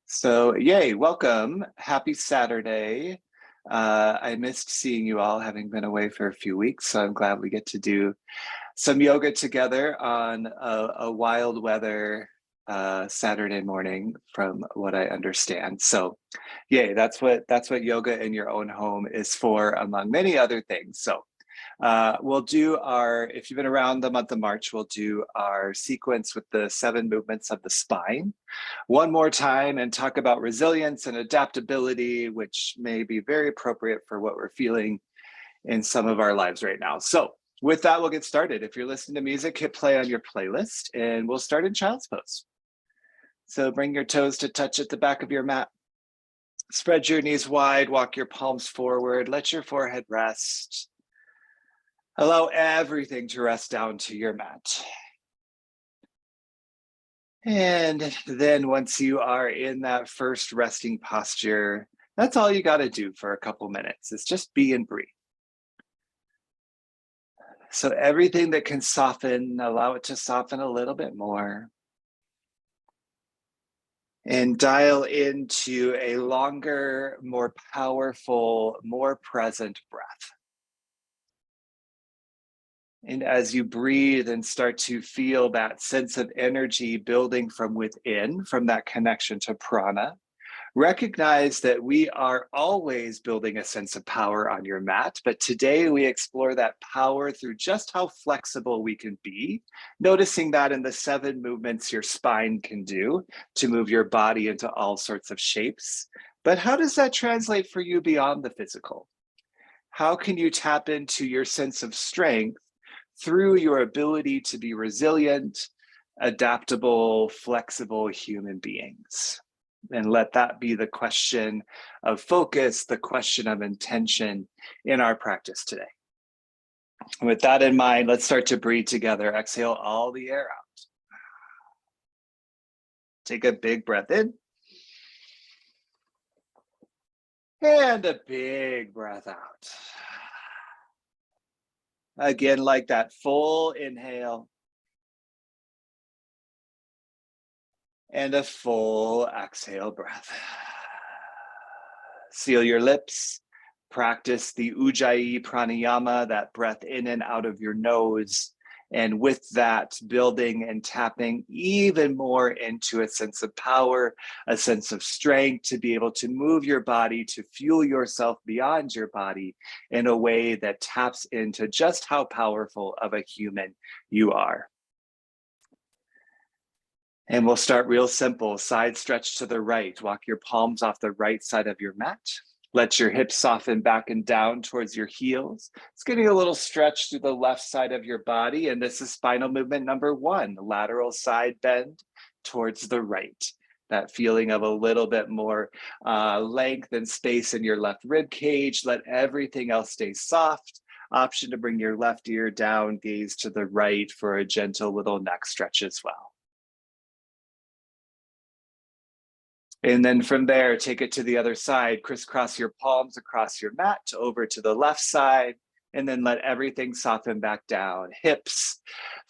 So, yay, welcome. Happy Saturday. I missed seeing you all, having been away for a few weeks, so I'm glad we get to do some yoga together on a wild weather Saturday morning, from what I understand. So, yay, that's what yoga in your own home is for, among many other things. So, we'll do if you've been around the month of March, we'll do our sequence with the 7 movements of the spine one more time and talk about resilience and adaptability, which may be very appropriate for what we're feeling in some of our lives right now. So with that, we'll get started. If you're listening to music, hit play on your playlist and we'll start in child's pose. So bring your toes to touch at the back of your mat. Spread your knees wide, walk your palms forward, let your forehead rest. Allow everything to rest down to your mat. And then once you are in that first resting posture, that's all you got to do for a couple minutes. Is just be and breathe. So everything that can soften, allow it to soften a little bit more. And dial into a longer, more powerful, more present breath. And as you breathe and start to feel that sense of energy building from within, from that connection to prana, recognize that we are always building a sense of power on your mat, but today we explore that power through just how flexible we can be, noticing that in the 7 movements your spine can do to move your body into all sorts of shapes. But how does that translate for you beyond the physical? How can you tap into your sense of strength through your ability to be resilient, adaptable, flexible human beings? And let that be the question of focus, the question of intention in our practice today. With that in mind, let's start to breathe together. Exhale all the air out. Take a big breath in. And a big breath out. Again, like that, full inhale. And a full exhale breath. Seal your lips. Practice the Ujjayi pranayama, that breath in and out of your nose. And with that, building and tapping even more into a sense of power, a sense of strength to be able to move your body, to fuel yourself beyond your body in a way that taps into just how powerful of a human you are. And we'll start real simple. Side stretch to the right. Walk your palms off the right side of your mat. Let your hips soften back and down towards your heels. It's getting a little stretch through the left side of your body. And this is spinal movement number 1, lateral side bend towards the right. That feeling of a little bit more length and space in your left rib cage. Let everything else stay soft. Option to bring your left ear down, gaze to the right for a gentle little neck stretch as well. And then from there, take it to the other side, crisscross your palms across your mat over to the left side, and then let everything soften back down. Hips,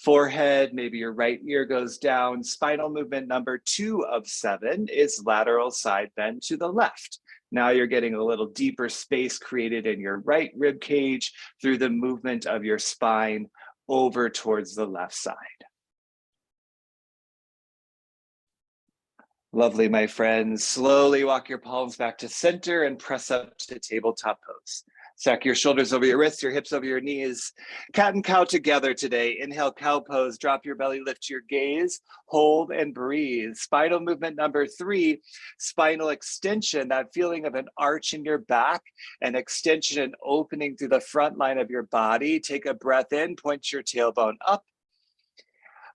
forehead, maybe your right ear goes down. Spinal movement number 2 of 7 is lateral side bend to the left. Now you're getting a little deeper space created in your right rib cage through the movement of your spine over towards the left side. Lovely, my friends. Slowly walk your palms back to center and press up to tabletop pose. Stack your shoulders over your wrists, your hips over your knees. Cat and cow together today. Inhale, cow pose. Drop your belly, lift your gaze. Hold and breathe. Spinal movement number 3, spinal extension, that feeling of an arch in your back, an extension and opening through the front line of your body. Take a breath in, point your tailbone up.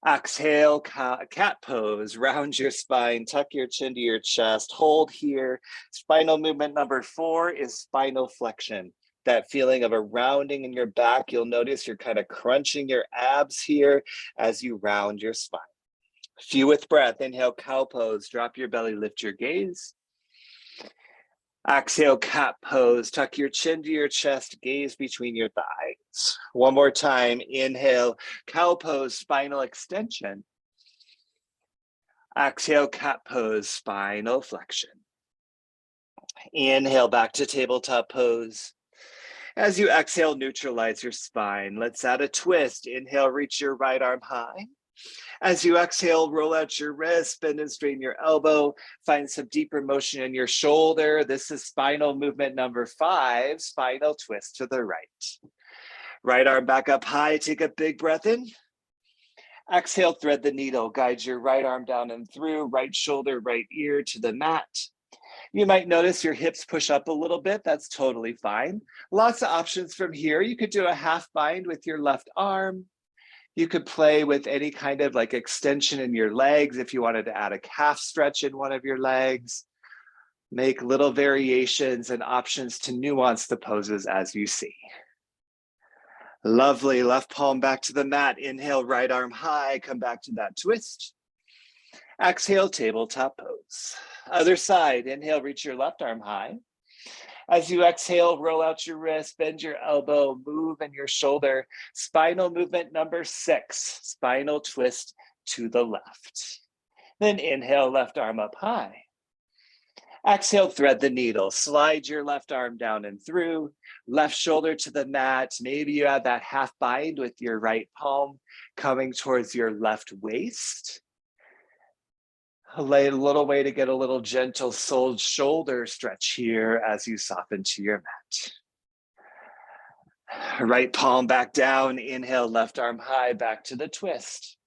Exhale, cat pose, round your spine, tuck your chin to your chest, hold here. Spinal movement number 4 is spinal flexion. That feeling of a rounding in your back. You'll notice you're kind of crunching your abs here as you round your spine. Few with breath, inhale, cow pose, drop your belly, lift your gaze. Exhale, cat pose, tuck your chin to your chest, gaze between your thighs. One more time, inhale, cow pose, spinal extension. Exhale, cat pose, spinal flexion. Inhale back to tabletop pose. As you exhale, neutralize your spine. Let's add a twist. Inhale, reach your right arm high. As you exhale, roll out your wrist, bend and straighten your elbow. Find some deeper motion in your shoulder. This is spinal movement number 5, spinal twist to the right. Right arm back up high, take a big breath in. Exhale, thread the needle. Guide your right arm down and through, right shoulder, right ear to the mat. You might notice your hips push up a little bit. That's totally fine. Lots of options from here. You could do a half bind with your left arm. You could play with any kind of like extension in your legs if you wanted to add a calf stretch in one of your legs. Make little variations and options to nuance the poses as you see. Lovely, left palm back to the mat. Inhale, right arm high, come back to that twist. Exhale, tabletop pose. Other side, inhale, reach your left arm high. As you exhale, roll out your wrist, bend your elbow, move in your shoulder. Spinal movement number 6, spinal twist to the left. Then inhale, left arm up high. Exhale, thread the needle. Slide your left arm down and through, left shoulder to the mat. Maybe you add that half bind with your right palm coming towards your left waist. A little way to get a little gentle soul shoulder stretch here as you soften to your mat. Right palm back down, inhale, left arm high, back to the twist.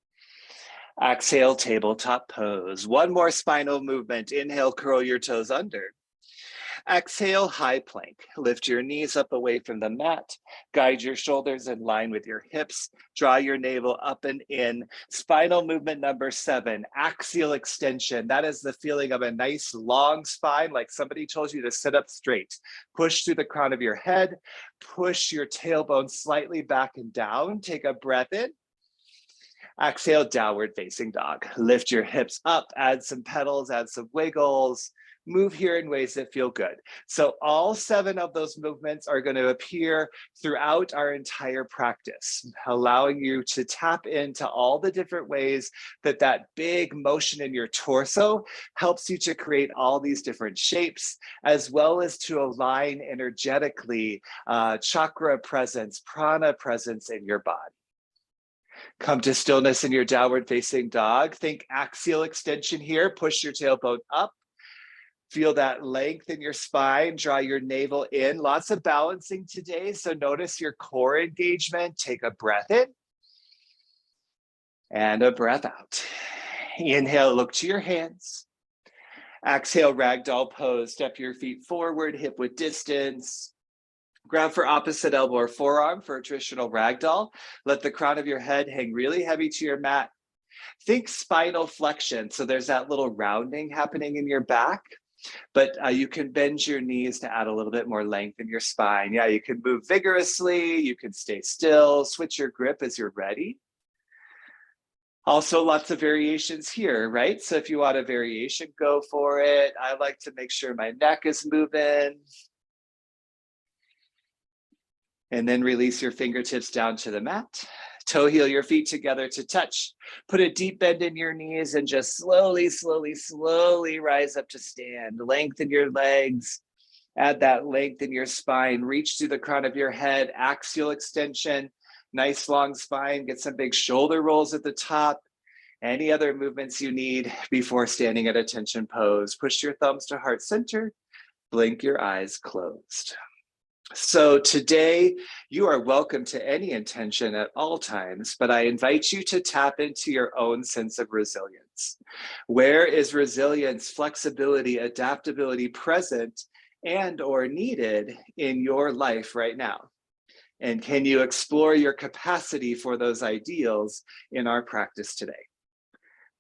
Exhale, tabletop pose. One more spinal movement. Inhale, curl your toes under. Exhale, high plank. Lift your knees up away from the mat. Guide your shoulders in line with your hips. Draw your navel up and in. Spinal movement number 7, axial extension. That is the feeling of a nice long spine, like somebody told you to sit up straight. Push through the crown of your head. Push your tailbone slightly back and down. Take a breath in. Exhale, downward facing dog. Lift your hips up, add some pedals, add some wiggles. Move here in ways that feel good. So all 7 of those movements are going to appear throughout our entire practice, allowing you to tap into all the different ways that that big motion in your torso helps you to create all these different shapes, as well as to align energetically chakra presence, prana presence in your body. Come to stillness in your downward facing dog. Think axial extension here. Push your tailbone up. Feel that length in your spine. Draw your navel in. Lots of balancing today. So notice your core engagement. Take a breath in and a breath out. Inhale, look to your hands. Exhale, ragdoll pose. Step your feet forward, hip width distance. Grab for opposite elbow or forearm for a traditional ragdoll. Let the crown of your head hang really heavy to your mat. Think spinal flexion. So there's that little rounding happening in your back, but you can bend your knees to add a little bit more length in your spine. Yeah, you can move vigorously. You can stay still, switch your grip as you're ready. Also, lots of variations here, right? So if you want a variation, go for it. I like to make sure my neck is moving. And then release your fingertips down to the mat. Toe heel your feet together to touch. Put a deep bend in your knees and just slowly, slowly, slowly rise up to stand. Lengthen your legs. Add that length in your spine. Reach through the crown of your head. Axial extension. Nice long spine. Get some big shoulder rolls at the top. Any other movements you need before standing at attention pose. Push your thumbs to heart center. Blink your eyes closed. So today, you are welcome to any intention at all times, but I invite you to tap into your own sense of resilience. Where is resilience, flexibility, adaptability present and or needed in your life right now? And can you explore your capacity for those ideals in our practice today?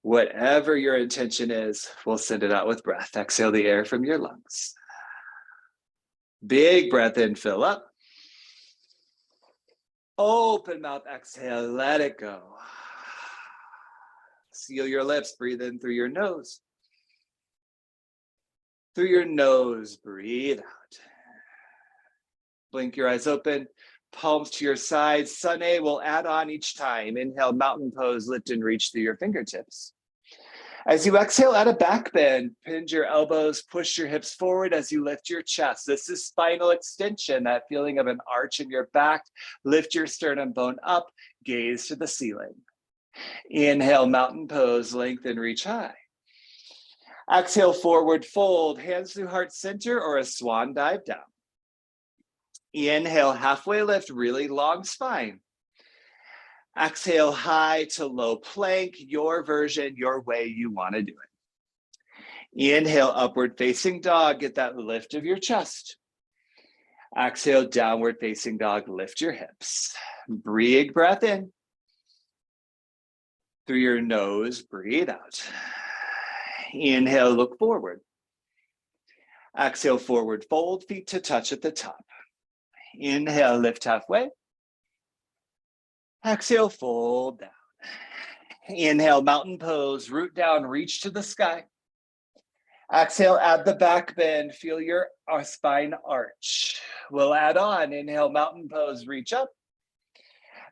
Whatever your intention is, we'll send it out with breath. Exhale the air from your lungs. Big breath in, fill up. Open mouth, exhale, let it go. Seal your lips, breathe in through your nose. Through your nose, breathe out. Blink your eyes open, palms to your sides. Sun A will add on each time. Inhale, mountain pose, lift and reach through your fingertips. As you exhale, add a back bend. Bend your elbows, push your hips forward as you lift your chest. This is spinal extension, that feeling of an arch in your back. Lift your sternum bone up, gaze to the ceiling. Inhale, mountain pose, lengthen, reach high. Exhale, forward fold, hands through heart center or a swan dive down. Inhale, halfway lift, really long spine. Exhale, high to low plank, your version, your way you want to do it. Inhale, upward facing dog, get that lift of your chest. Exhale, downward facing dog, lift your hips. Big breath in. Through your nose, breathe out. Inhale, look forward. Exhale, forward fold, feet to touch at the top. Inhale, lift halfway. Exhale, fold down. Inhale, mountain pose, root down, reach to the sky. Exhale, add the back bend, feel your spine arch. We'll add on, inhale, mountain pose, reach up.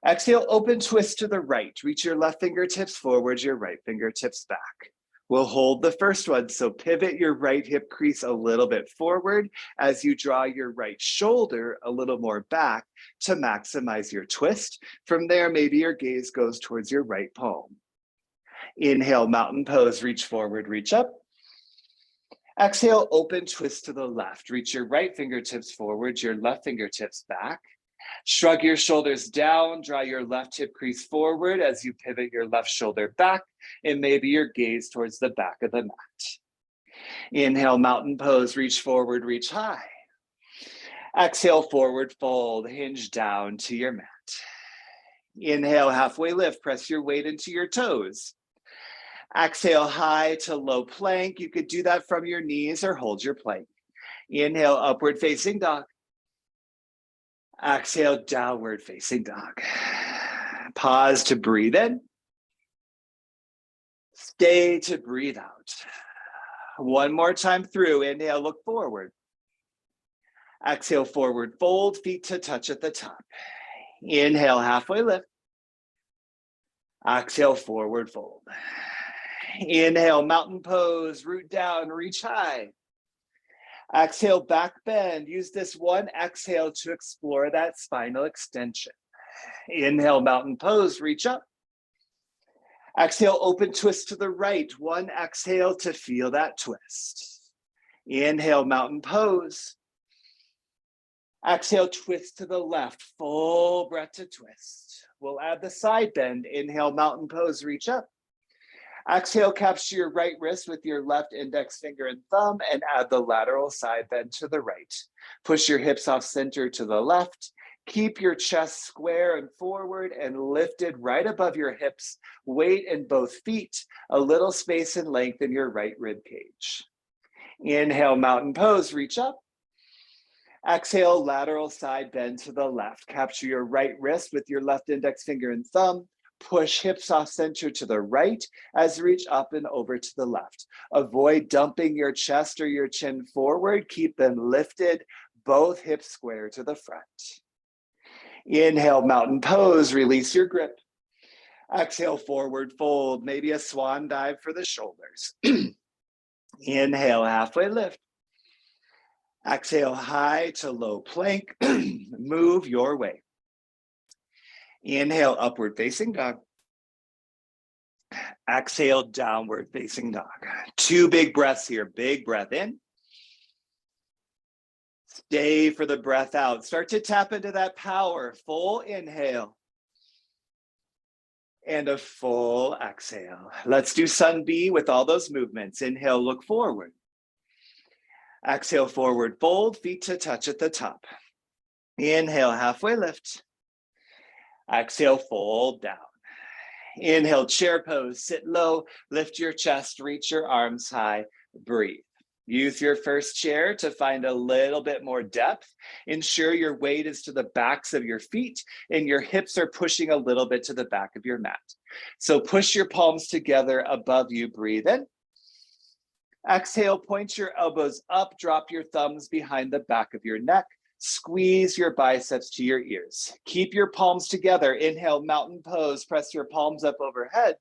Exhale, open twist to the right. Reach your left fingertips forward, your right fingertips back. We'll hold the first one, so pivot your right hip crease a little bit forward as you draw your right shoulder a little more back to maximize your twist. From there, maybe your gaze goes towards your right palm. Inhale, mountain pose, reach forward, reach up. Exhale, open twist to the left. Reach your right fingertips forward, your left fingertips back. Shrug your shoulders down, draw your left hip crease forward as you pivot your left shoulder back, and maybe your gaze towards the back of the mat. Inhale, mountain pose, reach forward, reach high. Exhale, forward fold, hinge down to your mat. Inhale, halfway lift, press your weight into your toes. Exhale, high to low plank. You could do that from your knees or hold your plank. Inhale, upward facing dog. Exhale, downward facing dog. Pause to breathe in. Stay to breathe out. One more time through. Inhale, look forward. Exhale, forward fold, feet to touch at the top. Inhale, halfway lift. Exhale, forward fold. Inhale, mountain pose, root down, reach high. Exhale, back bend. Use this one exhale to explore that spinal extension. Inhale, mountain pose, reach up. Exhale, open twist to the right. One exhale to feel that twist. Inhale, mountain pose. Exhale, twist to the left. Full breath to twist. We'll add the side bend. Inhale, mountain pose, reach up. Exhale, capture your right wrist with your left index finger and thumb and add the lateral side bend to the right. Push your hips off center to the left. Keep your chest square and forward and lifted right above your hips. Weight in both feet, a little space and length in your right rib cage. Inhale, mountain pose, reach up. Exhale, lateral side bend to the left. Capture your right wrist with your left index finger and thumb. Push hips off center to the right as you reach up and over to the left. Avoid dumping your chest or your chin forward. Keep them lifted, both hips square to the front. Inhale, mountain pose, release your grip. Exhale, forward fold, maybe a swan dive for the shoulders. Inhale, halfway lift. Exhale, high to low plank. Move your way. Inhale, upward facing dog. Exhale, downward facing dog. Two big breaths here. Big breath in. Stay for the breath out. Start to tap into that power. Full inhale. And a full exhale. Let's do Sun B with all those movements. Inhale, look forward. Exhale, forward fold, feet to touch at the top. Inhale, halfway lift. Exhale, fold down. Inhale, chair pose, sit low, lift your chest, reach your arms high, breathe. Use your first chair to find a little bit more depth. Ensure your weight is to the backs of your feet and your hips are pushing a little bit to the back of your mat. So push your palms together above you, breathe in. Exhale, point your elbows up, drop your thumbs behind the back of your neck. Squeeze your biceps to your ears. Keep your palms together. Inhale, mountain pose. Press your palms up overhead.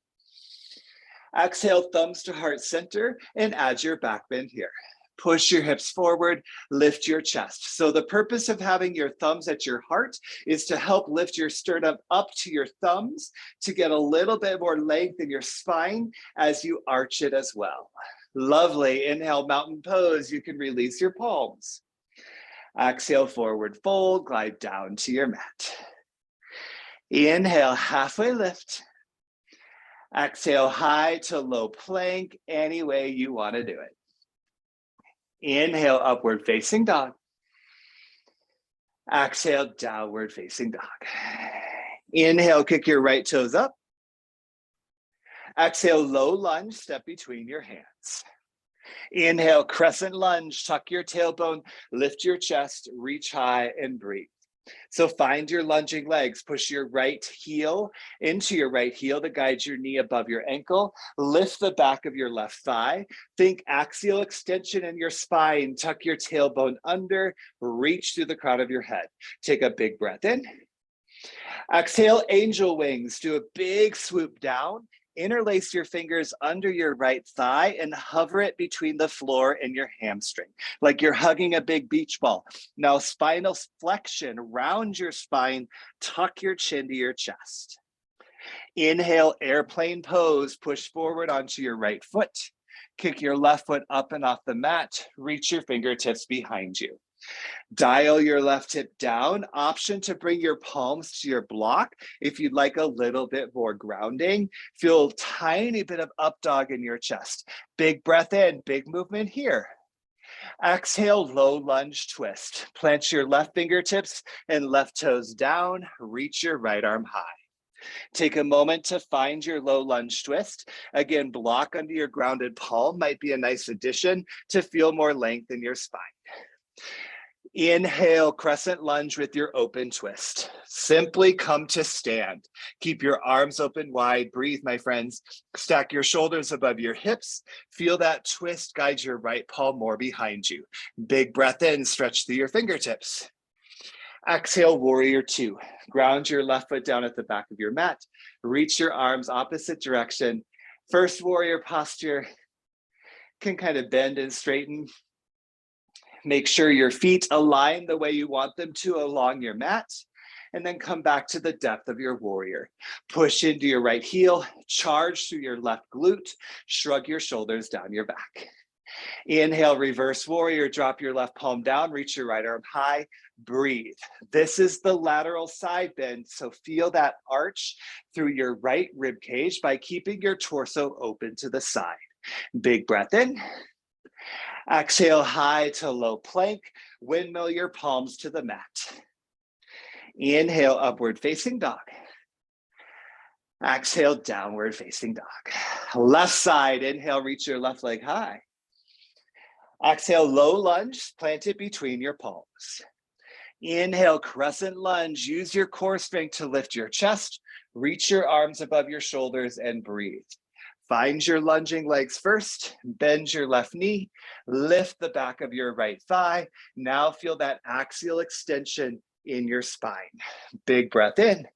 Exhale, thumbs to heart center, and add your back bend here. Push your hips forward, lift your chest. So the purpose of having your thumbs at your heart is to help lift your sternum up to your thumbs to get a little bit more length in your spine as you arch it as well. Lovely. Inhale, mountain pose. You can release your palms. Exhale, forward fold, glide down to your mat. Inhale, halfway lift. Exhale, high to low plank, any way you want to do it. Inhale, upward facing dog. Exhale, downward facing dog. Inhale, kick your right toes up. Exhale, low lunge, step between your hands. Inhale, crescent lunge, tuck your tailbone, lift your chest, reach high and breathe. So find your lunging legs, push your right heel into your right heel to guide your knee above your ankle, lift the back of your left thigh, think axial extension in your spine, tuck your tailbone under, reach through the crown of your head. Take a big breath in. Exhale, angel wings, do a big swoop down. Interlace your fingers under your right thigh and hover it between the floor and your hamstring, like you're hugging a big beach ball. Now, spinal flexion, round your spine, tuck your chin to your chest. Inhale, airplane pose, push forward onto your right foot. Kick your left foot up and off the mat, reach your fingertips behind you. Dial your left hip down, option to bring your palms to your block if you'd like a little bit more grounding. Feel a tiny bit of up dog in your chest. Big breath in, big movement here. Exhale, low lunge twist. Plant your left fingertips and left toes down, reach your right arm high. Take a moment to find your low lunge twist. Again, block under your grounded palm might be a nice addition to feel more length in your spine. Inhale, crescent lunge with your open twist. Simply come to stand. Keep your arms open wide. Breathe, my friends. Stack your shoulders above your hips. Feel that twist guide your right palm more behind you. Big breath in, stretch through your fingertips. Exhale, warrior two. Ground your left foot down at the back of your mat. Reach your arms opposite direction. First warrior posture can kind of bend and straighten. Make sure your feet align the way you want them to along your mat, and then come back to the depth of your warrior. Push into your right heel, charge through your left glute, shrug your shoulders down your back. Inhale, reverse warrior, drop your left palm down, reach your right arm high, breathe. This is the lateral side bend, so feel that arch through your right rib cage by keeping your torso open to the side. Big breath in. Exhale, high to low plank, windmill your palms to the mat. Inhale, upward facing dog. Exhale, downward facing dog. Left side, inhale, reach your left leg high. Exhale, low lunge, plant it between your palms. Inhale, crescent lunge, use your core strength to lift your chest, reach your arms above your shoulders and breathe. Find your lunging legs first, bend your left knee, lift the back of your right thigh. Now feel that axial extension in your spine. Big breath in.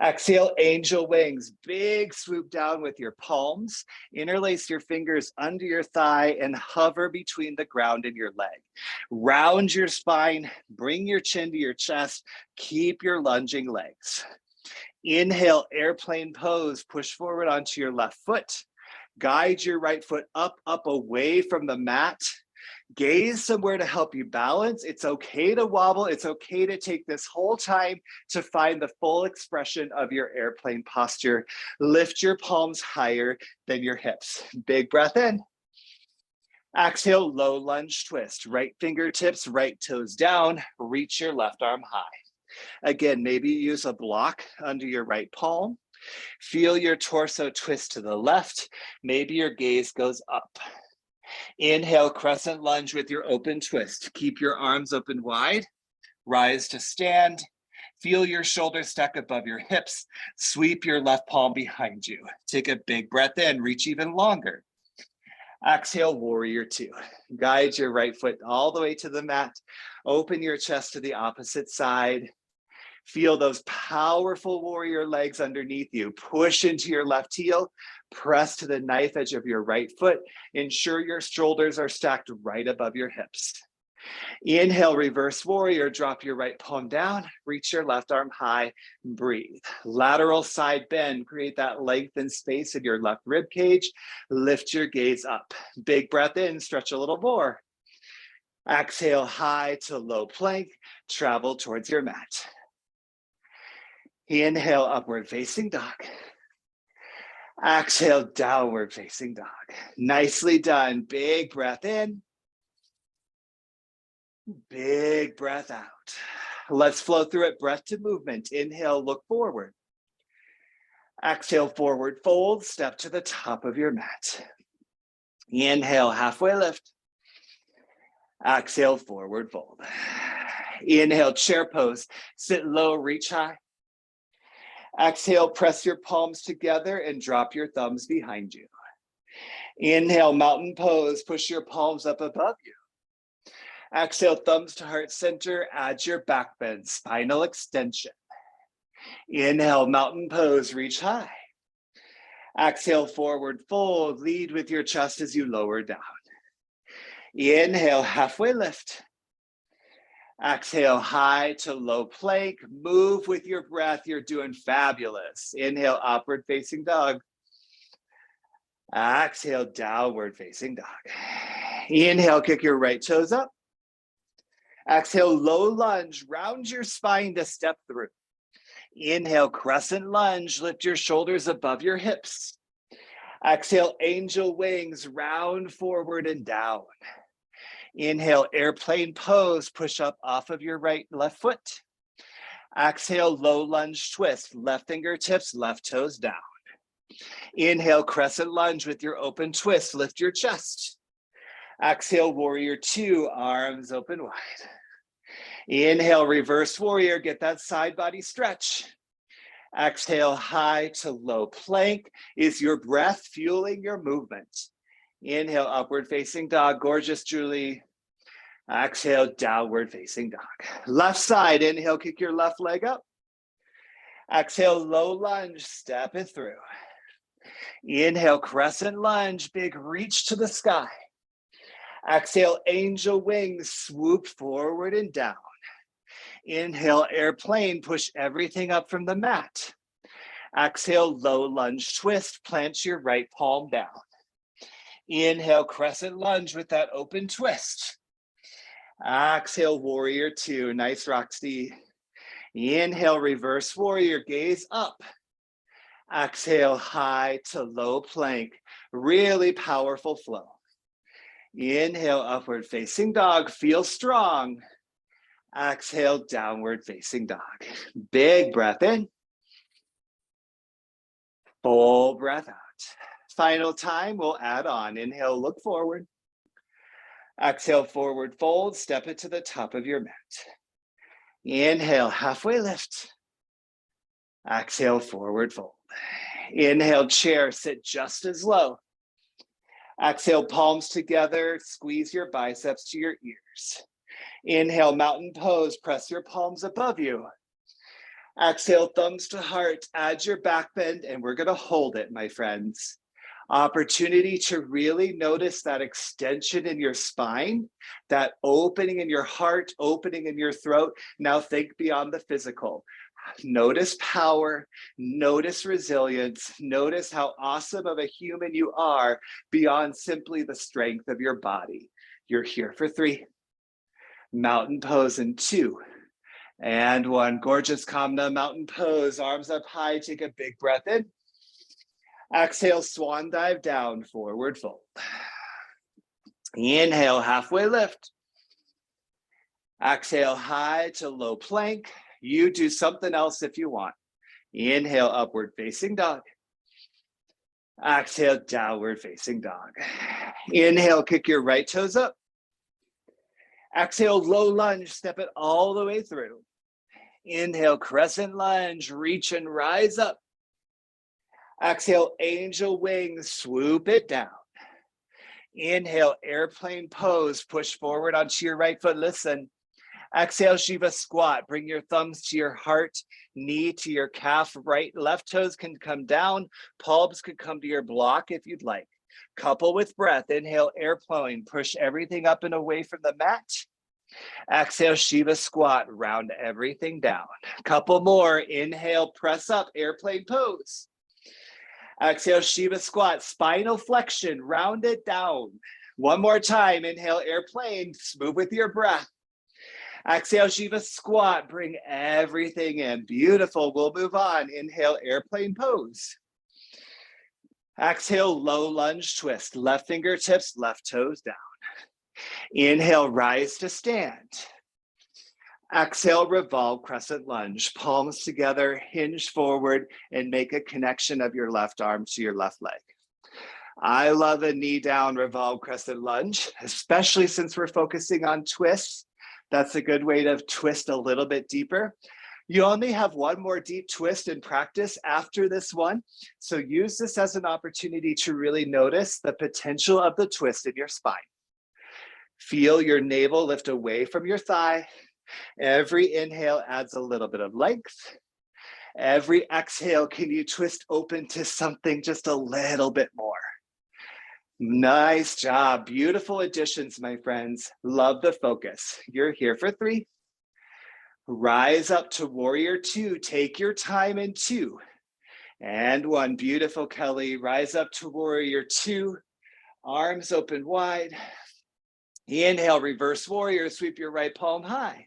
Exhale, angel wings, big swoop down with your palms. Interlace your fingers under your thigh and hover between the ground and your leg. Round your spine, bring your chin to your chest, keep your lunging legs. Inhale, airplane pose, push forward onto your left foot. Guide your right foot up away from the mat. Gaze somewhere to help you balance. It's okay to wobble. It's okay to take this whole time to find the full expression of your airplane posture. Lift your palms higher than your hips. Big breath in. Exhale, low lunge twist. Right fingertips, right toes down. Reach your left arm high. Again, maybe use a block under your right palm. Feel your torso twist to the left. Maybe your gaze goes up. Inhale, crescent lunge with your open twist. Keep your arms open wide. Rise to stand. Feel your shoulders stack above your hips. Sweep your left palm behind you. Take a big breath in. Reach even longer. Exhale, warrior two. Guide your right foot all the way to the mat. Open your chest to the opposite side. Feel those powerful warrior legs underneath you. Push into your left heel. Press to the knife edge of your right foot. Ensure your shoulders are stacked right above your hips. Inhale, reverse warrior, drop your right palm down, reach your left arm high, breathe. Lateral side bend, create that lengthened space in your left rib cage. Lift your gaze up. Big breath in, stretch a little more. Exhale, high to low plank, travel towards your mat. Inhale, upward facing dog. Exhale, downward facing dog. Nicely done. Big breath in. Big breath out. Let's flow through it. Breath to movement. Inhale, look forward. Exhale, forward fold. Step to the top of your mat. Inhale, halfway lift. Exhale, forward fold. Inhale, chair pose. Sit low, reach high. Exhale, press your palms together and drop your thumbs behind you. Inhale, mountain pose. Push your palms up above you. Exhale, thumbs to heart center. Add your back bend, spinal extension. Inhale, mountain pose. Reach high. Exhale, forward fold. Lead with your chest as you lower down. Inhale, halfway lift. Exhale, high to low plank. Move with your breath. You're doing fabulous. Inhale, upward facing dog. Exhale, downward facing dog. Inhale, kick your right toes up. Exhale, low lunge. Round your spine to step through. Inhale, crescent lunge. Lift your shoulders above your hips. Exhale, angel wings. Round forward and down. Inhale, airplane pose, push up off of your left foot. Exhale, low lunge twist, left fingertips, left toes down. Inhale, crescent lunge with your open twist, lift your chest. Exhale, warrior two, arms open wide. Inhale, reverse warrior, get that side body stretch. Exhale, high to low plank. Is your breath fueling your movement? Inhale, upward facing dog. Gorgeous, Julie. Exhale, downward facing dog. Left side, inhale, kick your left leg up. Exhale, low lunge, step it through. Inhale, crescent lunge, big reach to the sky. Exhale, angel wings, swoop forward and down. Inhale, airplane, push everything up from the mat. Exhale, low lunge twist, plant your right palm down. Inhale, crescent lunge with that open twist. Exhale, warrior two, nice Roxy. Inhale, reverse warrior, gaze up. Exhale, high to low plank, really powerful flow. Inhale, upward facing dog, feel strong. Exhale, downward facing dog. Big breath in. Full breath out. Final time, we'll add on. Inhale, look forward. Exhale, forward fold, step it to the top of your mat. Inhale, halfway lift. Exhale, forward fold. Inhale, chair, sit just as low. Exhale, palms together, squeeze your biceps to your ears. Inhale, mountain pose, press your palms above you. Exhale, thumbs to heart, add your back bend, and we're gonna hold it, my friends. Opportunity to really notice that extension in your spine, that opening in your heart, opening in your throat. Now think beyond the physical. Notice power, notice resilience, notice how awesome of a human you are beyond simply the strength of your body. You're here for 3. Mountain pose in 2 and 1. Gorgeous Kamna mountain pose, arms up high, take a big breath in. Exhale, swan dive down, forward fold. Inhale, halfway lift. Exhale, high to low plank. You do something else if you want. Inhale, upward facing dog. Exhale, downward facing dog. Inhale, kick your right toes up. Exhale, low lunge, step it all the way through. Inhale, crescent lunge, reach and rise up. Exhale, angel wings, swoop it down. Inhale, airplane pose, push forward onto your right foot. Listen, Exhale, Shiva squat. Bring your thumbs to your heart, knee to your calf, right, left toes can come down. Palms could come to your block if you'd like. Couple with breath. Inhale, airplane. Push everything up and away from the mat. Exhale, Shiva squat. Round everything down. Couple more. Inhale, press up, airplane pose. Exhale, Shiva squat. Spinal flexion. Round it down. One more time. Inhale, airplane. Move with your breath. Exhale, Shiva squat. Bring everything in. Beautiful. We'll move on. Inhale, airplane pose. Exhale, low lunge twist. Left fingertips, left toes down. Inhale, rise to stand. Exhale, revolve, crescent lunge. Palms together, hinge forward, and make a connection of your left arm to your left leg. I love a knee down, revolve, crescent lunge, especially since we're focusing on twists. That's a good way to twist a little bit deeper. You only have one more deep twist in practice after this one. So use this as an opportunity to really notice the potential of the twist in your spine. Feel your navel lift away from your thigh. Every inhale adds a little bit of length. Every exhale, can you twist open to something just a little bit more? Nice job. Beautiful additions, my friends. Love the focus. You're here for 3. Rise up to warrior 2. Take your time in 2. And 1. Beautiful, Kelly. Rise up to warrior 2. Arms open wide. Inhale, reverse warrior. Sweep your right palm high.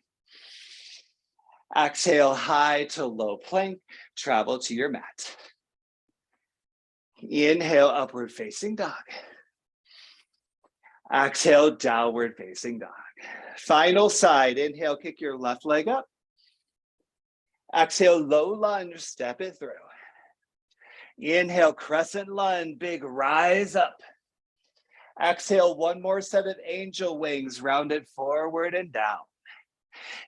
Exhale, high to low plank. Travel to your mat. Inhale, upward facing dog. Exhale, downward facing dog. Final side. Inhale, kick your left leg up. Exhale, low lunge, step it through. Inhale, crescent lunge, big rise up. Exhale, one more set of angel wings, rounded forward and down.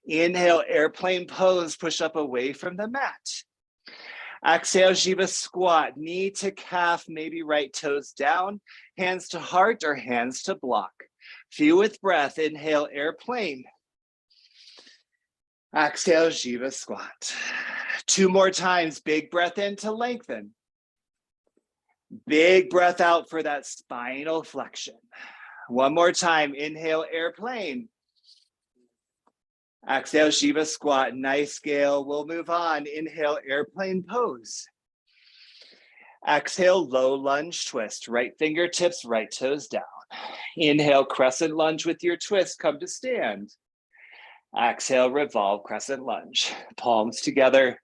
Inhale, airplane pose, push up away from the mat. Exhale, Shiva squat, knee to calf, maybe right toes down, hands to heart or hands to block. Feel with breath. Inhale, airplane. Exhale, Shiva squat. 2 more times. Big breath in to lengthen. Big breath out for that spinal flexion. 1 more time. Inhale, airplane. Exhale, Shiva squat. Nice scale. We'll move on. Inhale, airplane pose. Exhale, low lunge twist. Right fingertips, right toes down. Inhale, crescent lunge with your twist. Come to stand. Exhale, revolve, crescent lunge. Palms together,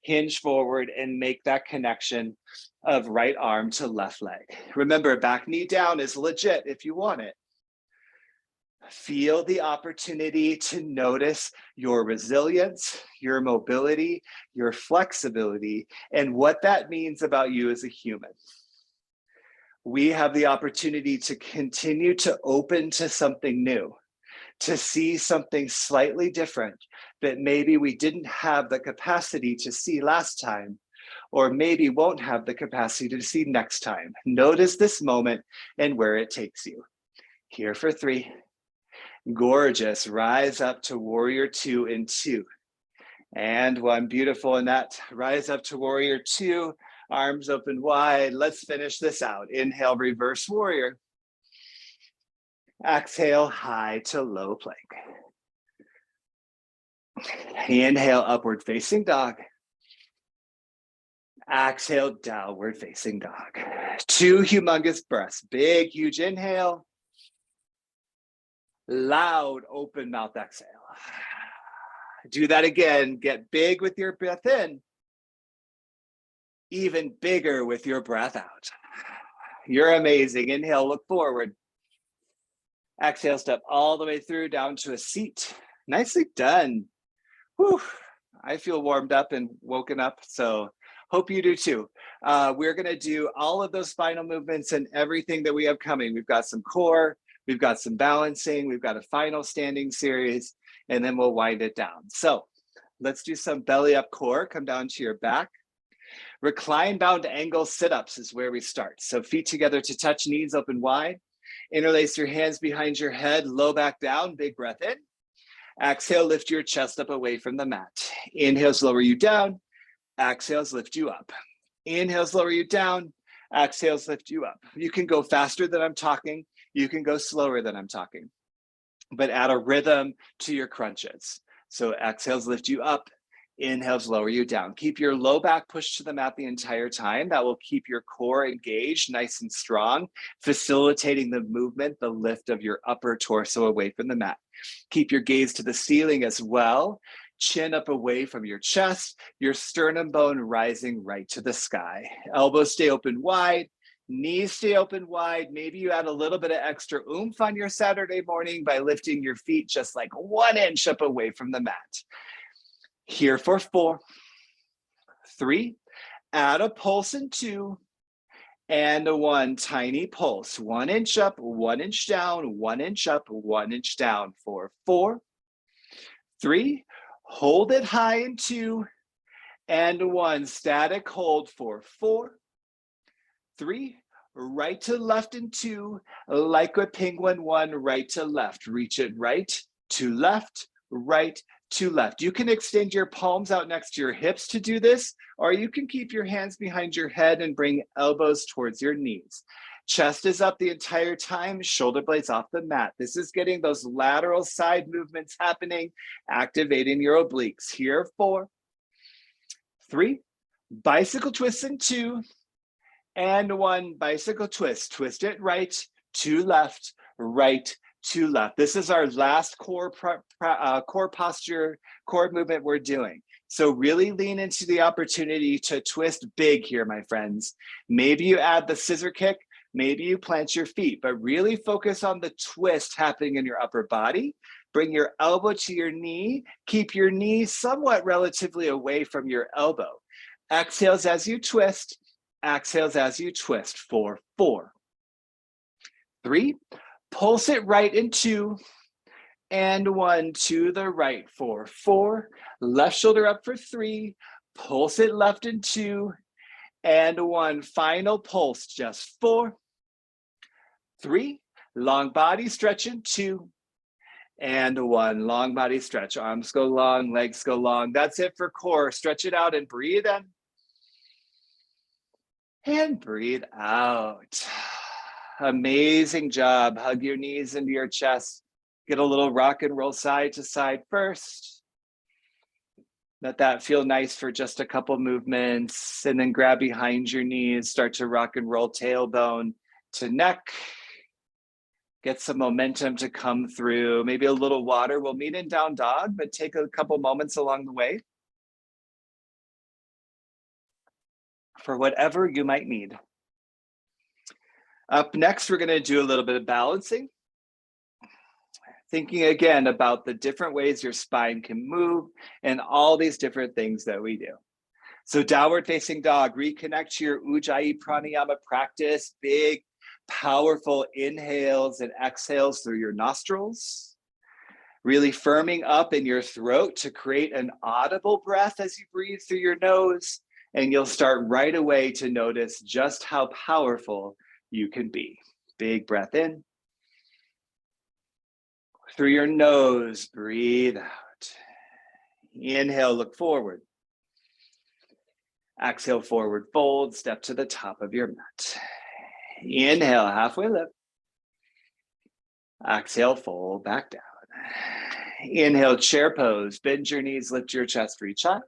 hinge forward, and make that connection of right arm to left leg. Remember, back knee down is legit if you want it. Feel the opportunity to notice your resilience, your mobility, your flexibility, and what that means about you as a human. We have the opportunity to continue to open to something new, to see something slightly different that maybe we didn't have the capacity to see last time, or maybe won't have the capacity to see next time. Notice this moment and where it takes you. Here for 3. Gorgeous. Rise up to warrior 2 in 2. And 1. Beautiful. And that rise up to warrior 2. Arms open wide. Let's finish this out. Inhale, reverse warrior. Exhale, high to low plank. Inhale, upward facing dog. Exhale, downward facing dog. 2 humongous breaths. Big, huge inhale. Loud, open mouth exhale. Do that again. Get big with your breath in. Even bigger with your breath out. You're amazing. Inhale, look forward. Exhale, step all the way through down to a seat. Nicely done. Whew. I feel warmed up and woken up, so hope you do too. We're gonna do all of those spinal movements and everything that we have coming. We've got some core, we've got some balancing, we've got a final standing series, and then we'll wind it down. So let's do some belly up core. Come down to your back. Recline bound angle sit-ups is where we start. So feet together to touch, knees open wide. Interlace your hands behind your head, low back down, big breath in. Exhale, lift your chest up away from the mat. Inhales, lower you down. Exhales, lift you up. Inhales, lower you down. Exhales, lift you up. You can go faster than I'm talking. You can go slower than I'm talking, but add a rhythm to your crunches. So exhales, lift you up. Inhales, lower you down. Keep your low back pushed to the mat the entire time. That will keep your core engaged, nice and strong, facilitating the movement, the lift of your upper torso away from the mat. Keep your gaze to the ceiling as well. Chin up away from your chest, your sternum bone rising right to the sky. Elbows stay open wide, knees stay open wide. Maybe you add a little bit of extra oomph on your Saturday morning by lifting your feet just like 1 inch up away from the mat. Here for 4, 3, add a pulse in 2, and 1 tiny pulse. 1 inch up, 1 inch down, 1 inch up, 1 inch down for 4, 3, hold it high in 2, and 1 static hold for 4, 3, right to left in 2, like a penguin 1, right to left. Reach it right to left, right to left. You can extend your palms out next to your hips to do this, or you can keep your hands behind your head and bring elbows towards your knees. Chest is up the entire time, shoulder blades off the mat. This is getting those lateral side movements happening, activating your obliques. Here, 4, 3, bicycle twists in 2, and 1 bicycle twist. Twist it right to left, right to left. This is our last core posture, core movement we're doing. So really lean into the opportunity to twist big here, my friends. Maybe you add the scissor kick, maybe you plant your feet, but really focus on the twist happening in your upper body. Bring your elbow to your knee. Keep your knee somewhat relatively away from your elbow. Exhales as you twist. Exhales as you twist for 4, 3, pulse it right in 2, and 1 to the right for 4, left shoulder up for 3, pulse it left in 2, and 1 final pulse, just 4, 3, long body stretch in 2, and 1 long body stretch. Arms go long, legs go long. That's it for core. Stretch it out and breathe in. And breathe out. Amazing job. Hug your knees into your chest. Get a little rock and roll side to side first. Let that feel nice for just a couple movements, and then grab behind your knees. Start to rock and roll tailbone to neck. Get some momentum to come through. Maybe a little water. We'll meet in down dog, but take a couple moments along the way for whatever you might need. Up next, we're going to do a little bit of balancing. Thinking again about the different ways your spine can move and all these different things that we do. So downward facing dog, reconnect to your Ujjayi Pranayama practice. Big, powerful inhales and exhales through your nostrils. Really firming up in your throat to create an audible breath as you breathe through your nose. And you'll start right away to notice just how powerful you can be. Big breath in. Through your nose, breathe out. Inhale, look forward. Exhale, forward fold, step to the top of your mat. Inhale, halfway lift. Exhale, fold back down. Inhale, chair pose, bend your knees, lift your chest, reach up.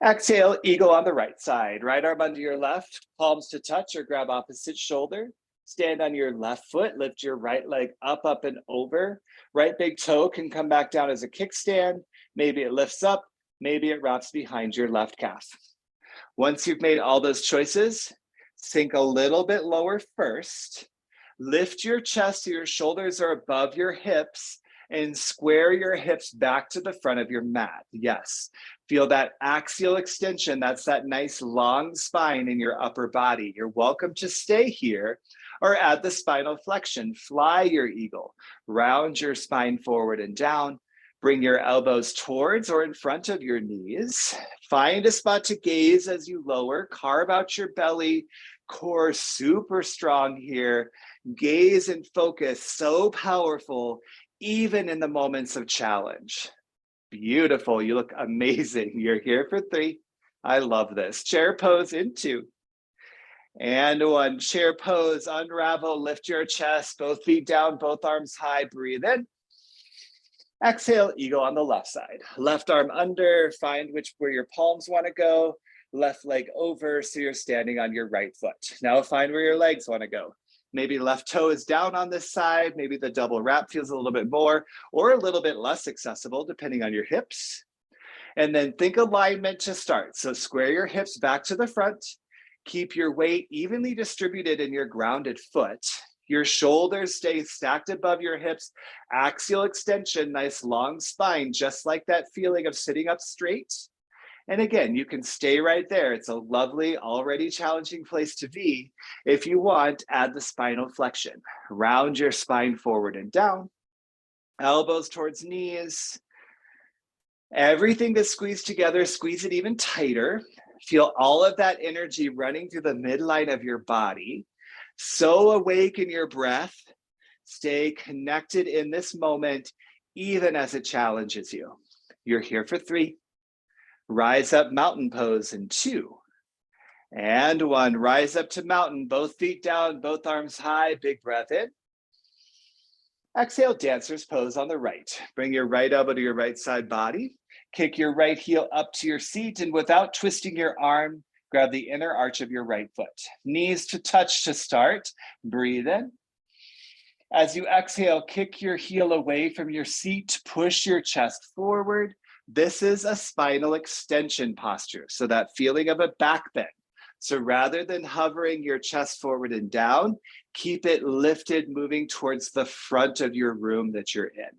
Exhale, eagle on the right side. Right arm under your left, palms to touch or grab opposite shoulder. Stand on your left foot, lift your right leg up, and over. Right big toe can come back down as a kickstand. Maybe it lifts up, maybe it wraps behind your left calf. Once you've made all those choices, sink a little bit lower first. Lift your chest so your shoulders are above your hips and square your hips back to the front of your mat. Yes, feel that axial extension. That's that nice long spine in your upper body. You're welcome to stay here or add the spinal flexion. Fly your eagle. Round your spine forward and down. Bring your elbows towards or in front of your knees. Find a spot to gaze as you lower. Carve out your belly. Core super strong here. Gaze and focus, so powerful. even in the moments of challenge. Beautiful, you look amazing. You're here for 3. I love this. Chair pose in 2. And 1, chair pose, unravel, lift your chest, both feet down, both arms high, breathe in. Exhale, eagle on the left side. Left arm under, find where your palms want to go. Left leg over, so you're standing on your right foot. Now find where your legs want to go. Maybe left toe is down on this side, maybe the double wrap feels a little bit more, or a little bit less accessible, depending on your hips. And then think alignment to start. So square your hips back to the front. Keep your weight evenly distributed in your grounded foot. Your shoulders stay stacked above your hips. Axial extension, nice long spine, just like that feeling of sitting up straight. And again, you can stay right there. It's a lovely, already challenging place to be. If you want, add the spinal flexion. Round your spine forward and down. Elbows towards knees. Everything that's squeezed together, squeeze it even tighter. Feel all of that energy running through the midline of your body. So awake in your breath. Stay connected in this moment, even as it challenges you. You're here for 3. Rise up mountain pose in 2. And 1, rise up to mountain, both feet down, both arms high, big breath in. Exhale, dancer's pose on the right. Bring your right elbow to your right side body. Kick your right heel up to your seat, and without twisting your arm, grab the inner arch of your right foot. Knees to touch to start. Breathe in. As you exhale, kick your heel away from your seat, push your chest forward. This is a spinal extension posture, so that feeling of a back bend. So rather than hovering your chest forward and down, keep it lifted, moving towards the front of your room that you're in.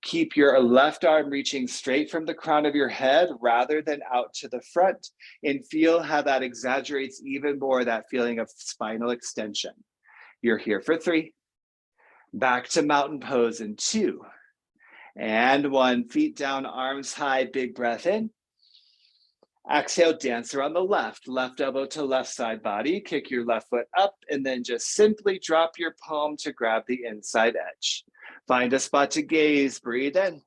Keep your left arm reaching straight from the crown of your head rather than out to the front, and feel how that exaggerates even more that feeling of spinal extension. You're here for 3. Back to mountain pose in 2. And 1, feet down, arms high, big breath in. Exhale, dancer on the left. Left elbow to left side body. Kick your left foot up and then just simply drop your palm to grab the inside edge. Find a spot to gaze, breathe in.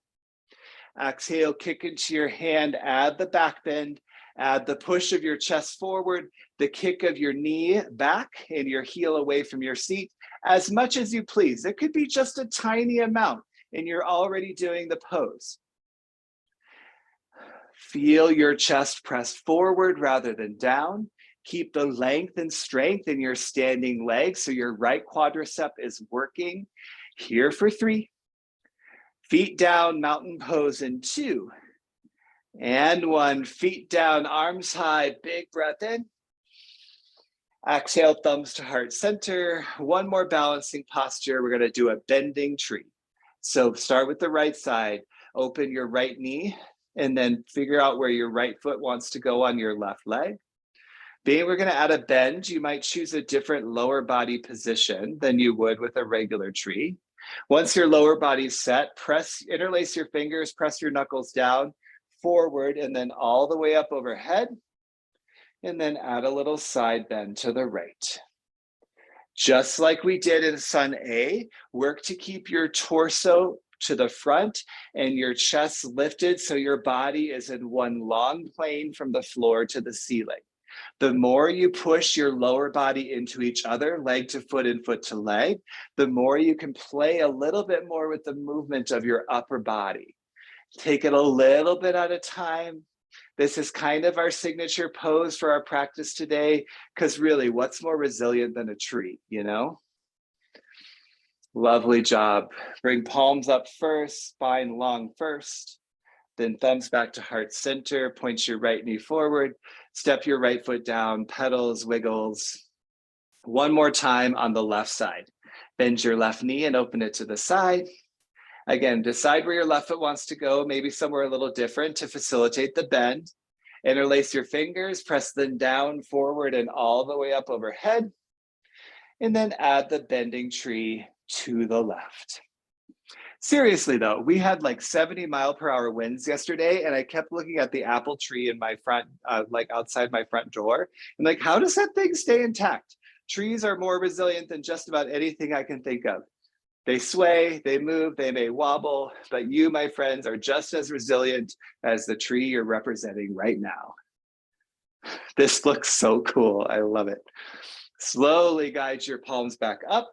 Exhale, kick into your hand, add the back bend, add the push of your chest forward, the kick of your knee back and your heel away from your seat, as much as you please. It could be just a tiny amount and you're already doing the pose. Feel your chest press forward rather than down. Keep the length and strength in your standing leg so your right quadricep is working. Here for 3. Feet down, mountain pose in 2. And 1, feet down, arms high, big breath in. Exhale, thumbs to heart center. 1 more balancing posture. We're going to do a bending tree. So start with the right side. Open your right knee and then figure out where your right foot wants to go on your left leg. Being we're going to add a bend, you might choose a different lower body position than you would with a regular tree. Once your lower body's set, interlace your fingers, press your knuckles down, forward, and then all the way up overhead. And then add a little side bend to the right. Just like we did in Sun A, work to keep your torso to the front and your chest lifted so your body is in one long plane from the floor to the ceiling. The more you push your lower body into each other, leg to foot and foot to leg, the more you can play a little bit more with the movement of your upper body. Take it a little bit at a time. This is kind of our signature pose for our practice today, because really, what's more resilient than a tree, you know? Lovely job. Bring palms up first, spine long first, then thumbs back to heart center, point your right knee forward, step your right foot down, pedals, wiggles. 1 more time on the left side. Bend your left knee and open it to the side. Again, decide where your left foot wants to go, maybe somewhere a little different to facilitate the bend. Interlace your fingers, press them down, forward, and all the way up overhead. And then add the bending tree to the left. Seriously though, we had like 70-mile-per-hour winds yesterday, and I kept looking at the apple tree in my front, like outside my front door. And like, how does that thing stay intact? Trees are more resilient than just about anything I can think of. They sway, they move, they may wobble, but you, my friends, are just as resilient as the tree you're representing right now. This looks so cool. I love it. Slowly guide your palms back up.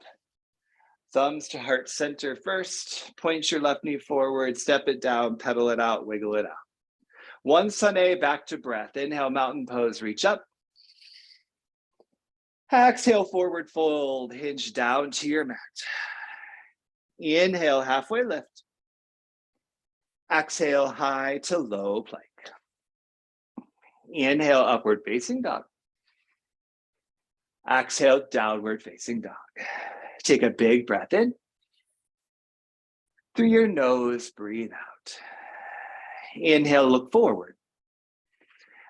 Thumbs to heart center first. Point your left knee forward, step it down, pedal it out, wiggle it out. One Sunny, back to breath. Inhale, mountain pose, reach up. Exhale, forward fold, hinge down to your mat. Inhale, halfway lift. Exhale, high to low plank. Inhale, upward facing dog. Exhale, downward facing dog. Take a big breath in. Through your nose, breathe out. Inhale, look forward.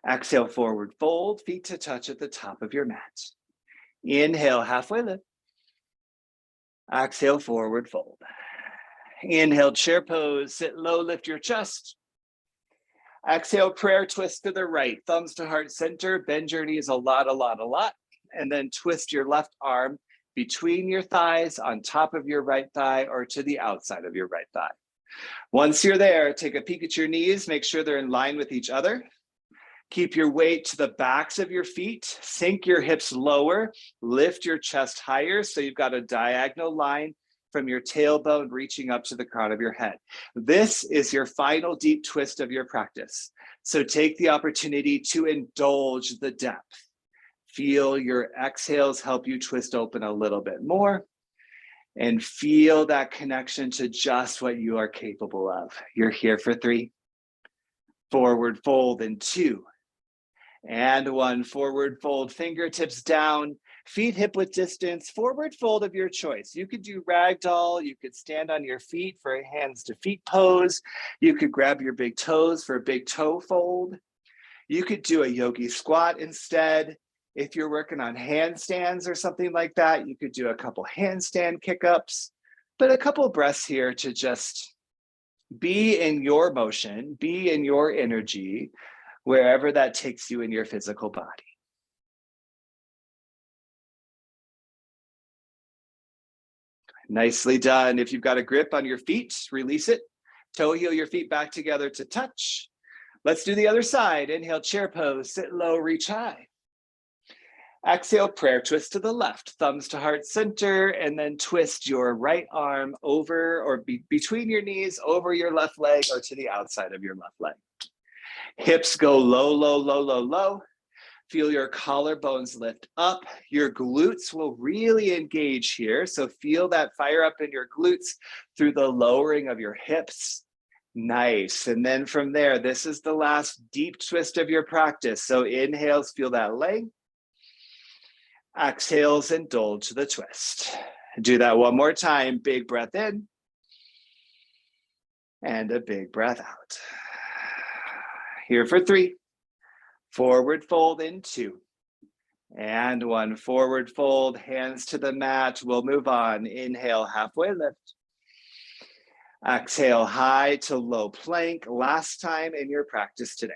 Exhale, forward fold, feet to touch at the top of your mat. Inhale, halfway lift. Exhale, forward fold. Inhale, chair pose, sit low, lift your chest. Exhale, prayer twist to the right, thumbs to heart center, bend your knees a lot. And then twist your left arm between your thighs, on top of your right thigh, or to the outside of your right thigh. Once you're there, take a peek at your knees, make sure they're in line with each other. Keep your weight to the backs of your feet, sink your hips lower, lift your chest higher so you've got a diagonal line from your tailbone reaching up to the crown of your head. This is your final deep twist of your practice. So take the opportunity to indulge the depth. Feel your exhales help you twist open a little bit more and feel that connection to just what you are capable of. You're here for 3. Forward fold in 2. And 1, forward fold, fingertips down, feet hip width distance, forward fold of your choice. You could do ragdoll, you could stand on your feet for a hands to feet pose. You could grab your big toes for a big toe fold. You could do a yogi squat instead. If you're working on handstands or something like that, you could do a couple handstand kick-ups, but a couple breaths here to just be in your motion, be in your energy, wherever that takes you in your physical body. Nicely done. If you've got a grip on your feet, release it. Toe heel your feet back together to touch. Let's do the other side. Inhale, chair pose, sit low, reach high. Exhale, prayer twist to the left, thumbs to heart center, and then twist your right arm over or between your knees, over your left leg, or to the outside of your left leg. Hips go low. Feel your collarbones lift up. Your glutes will really engage here. So feel that fire up in your glutes through the lowering of your hips. Nice. And then from there, this is the last deep twist of your practice. So inhales, feel that leg. Exhales, indulge the twist. Do that one more time. Big breath in. And a big breath out. Here for 3. Forward fold in 2. And 1, forward fold, hands to the mat. We'll move on. Inhale, halfway lift. Exhale, high to low plank. Last time in your practice today.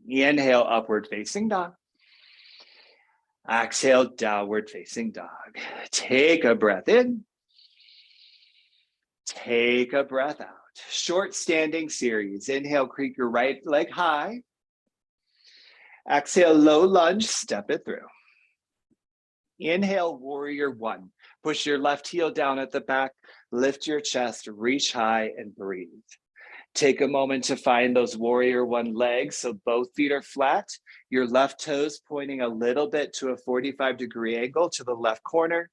Inhale, upward facing dog. Exhale, downward facing dog. Take a breath in. Take a breath out. Short standing series. Inhale, creep your right leg high. Exhale, low lunge, step it through. Inhale, warrior 1. Push your left heel down at the back, lift your chest, reach high and breathe. Take a moment to find those warrior 1 legs. So both feet are flat, your left toes pointing a little bit to a 45-degree angle to the left corner.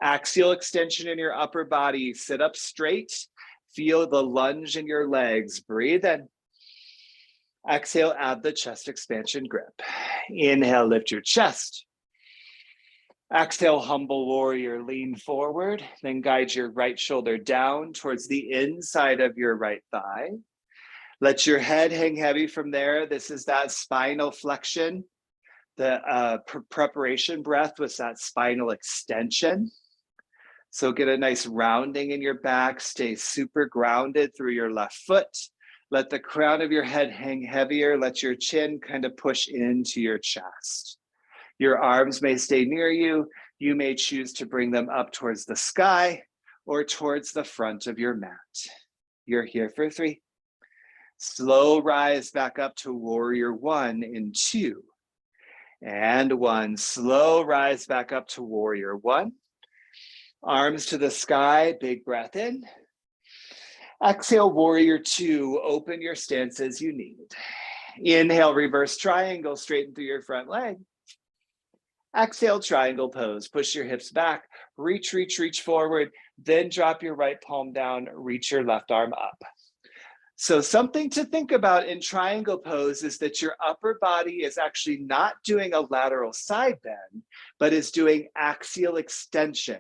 Axial extension in your upper body, sit up straight. Feel the lunge in your legs, breathe in. Exhale, add the chest expansion grip. Inhale, lift your chest. Exhale, humble warrior, lean forward, then guide your right shoulder down towards the inside of your right thigh. Let your head hang heavy from there. This is that spinal flexion. The preparation breath was that spinal extension. So get a nice rounding in your back. Stay super grounded through your left foot. Let the crown of your head hang heavier. Let your chin kind of push into your chest. Your arms may stay near you. You may choose to bring them up towards the sky. or towards the front of your mat. You're here for 3. Slow rise back up to warrior 1 in 2. And 1. Slow rise back up to warrior 1. Arms to the sky, big breath in. Exhale, warrior 2, open your stance as you need. Inhale, reverse triangle, straighten through your front leg. Exhale, triangle pose, push your hips back, reach, reach, reach forward, then drop your right palm down, reach your left arm up. So something to think about in triangle pose is that your upper body is actually not doing a lateral side bend, but is doing axial extension.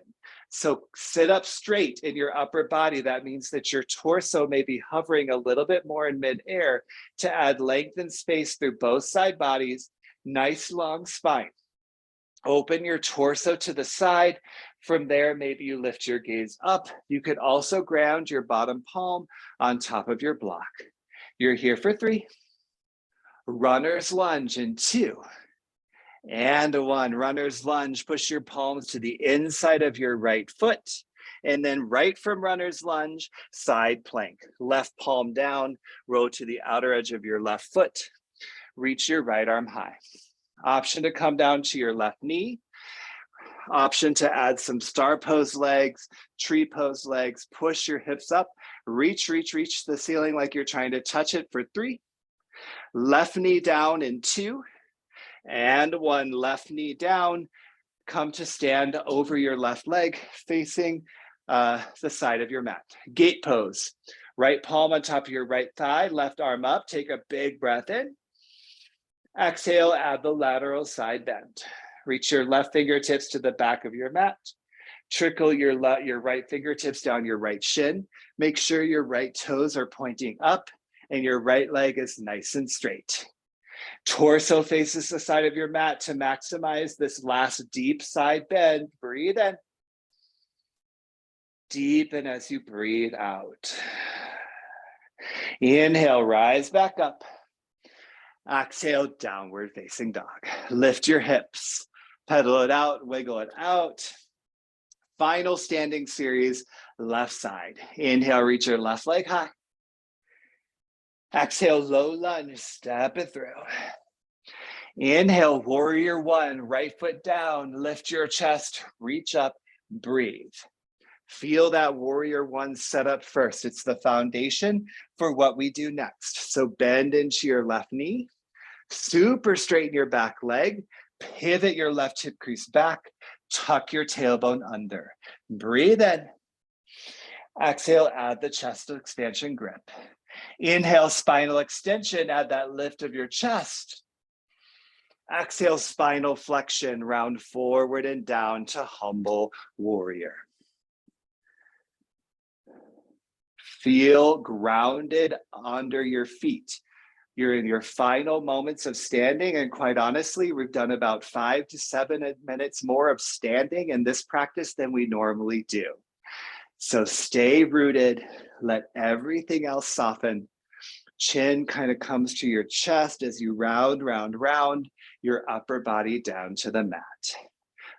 So sit up straight in your upper body. That means that your torso may be hovering a little bit more in midair to add length and space through both side bodies. Nice long spine. Open your torso to the side. From there, maybe you lift your gaze up. You could also ground your bottom palm on top of your block. You're here for 3. Runner's lunge in 2. And 1. Runner's lunge. Push your palms to the inside of your right foot. And then right from runner's lunge, side plank. Left palm down, roll to the outer edge of your left foot. Reach your right arm high. Option to come down to your left knee. Option to add some star pose legs, tree pose legs. Push your hips up. Reach, reach, reach the ceiling like you're trying to touch it for 3. Left knee down in 2. And 1. Left knee down. Come to stand over your left leg, facing the side of your mat. Gate pose. Right palm on top of your right thigh, left arm up. Take a big breath in. Exhale, add the lateral side bend. Reach your left fingertips to the back of your mat. Trickle your right fingertips down your right shin. Make sure your right toes are pointing up and your right leg is nice and straight. Torso faces the side of your mat to maximize this last deep side bend. Breathe in. Deepen as you breathe out. Inhale, rise back up. Exhale, downward facing dog. Lift your hips, pedal it out, wiggle it out. Final standing series, left side. Inhale, reach your left leg high. Exhale, low lunge, step it through. Inhale, warrior 1, right foot down, lift your chest, reach up, breathe. Feel that warrior 1 set up first. It's the foundation for what we do next. So bend into your left knee. Super straighten your back leg, pivot your left hip crease back, tuck your tailbone under. Breathe in. Exhale, add the chest expansion grip. Inhale, spinal extension, add that lift of your chest. Exhale, spinal flexion, round forward and down to humble warrior. Feel grounded under your feet. You're in your final moments of standing, and quite honestly, we've done about 5 to 7 minutes more of standing in this practice than we normally do. So stay rooted, let everything else soften. Chin kind of comes to your chest as you round, your upper body down to the mat.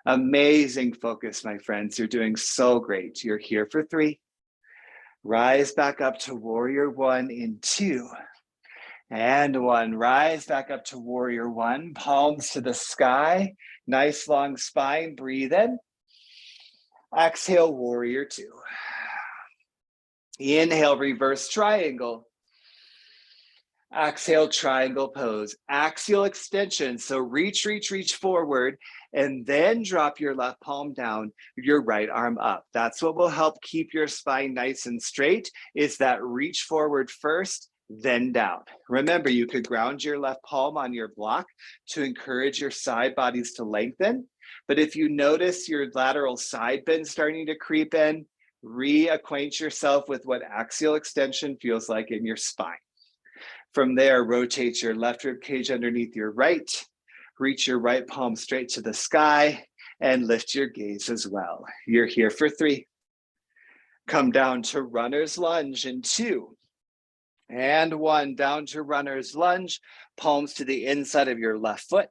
Amazing focus, my friends. You're doing so great. You're here for 3. Rise back up to warrior 1 in 2. And 1, rise back up to warrior 1, palms to the sky, nice long spine, breathe in. Exhale, warrior 2. Inhale, reverse triangle. Exhale, triangle pose, axial extension. So reach, reach, reach forward, and then drop your left palm down, your right arm up. That's what will help keep your spine nice and straight, is that reach forward first, then down. Remember, you could ground your left palm on your block to encourage your side bodies to lengthen. But if you notice your lateral side bend starting to creep in, reacquaint yourself with what axial extension feels like in your spine. From there, rotate your left rib cage underneath your right, reach your right palm straight to the sky, and lift your gaze as well. You're here for 3. Come down to runner's lunge in 2. And 1, down to runner's lunge, palms to the inside of your left foot,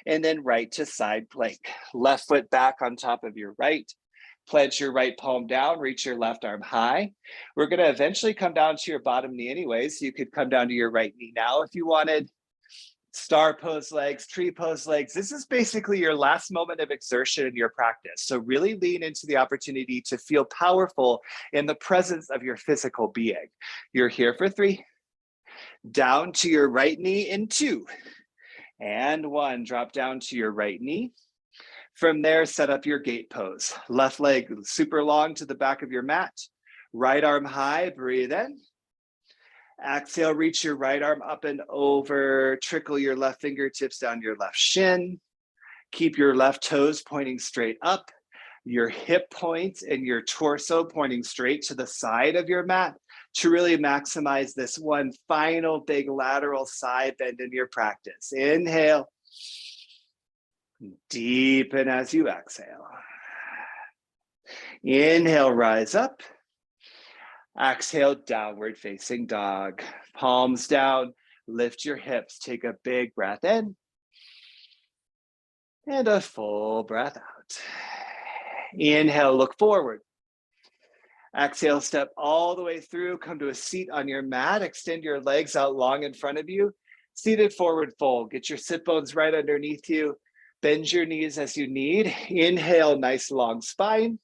and then right to side plank. Left foot back on top of your right, Plant your right palm down, reach your left arm high. We're going to eventually come down to your bottom knee anyway, so you could come down to your right knee now if you wanted. Star pose legs, tree pose legs. This is basically your last moment of exertion in your practice. So really lean into the opportunity to feel powerful in the presence of your physical being. You're here for 3. Down to your right knee in 2. And 1. Drop down to your right knee. From there, set up your gate pose. Left leg super long to the back of your mat. Right arm high, breathe in. Exhale, reach your right arm up and over. Trickle your left fingertips down your left shin. Keep your left toes pointing straight up. Your hip points and your torso pointing straight to the side of your mat to really maximize this one final big lateral side bend in your practice. Inhale. Deepen as you exhale. Inhale, rise up. Exhale, downward facing dog. Palms down, lift your hips. Take a big breath in. And a full breath out. Inhale, look forward. Exhale, step all the way through. Come to a seat on your mat. Extend your legs out long in front of you. Seated forward fold. Get your sit bones right underneath you. Bend your knees as you need. Inhale, nice long spine.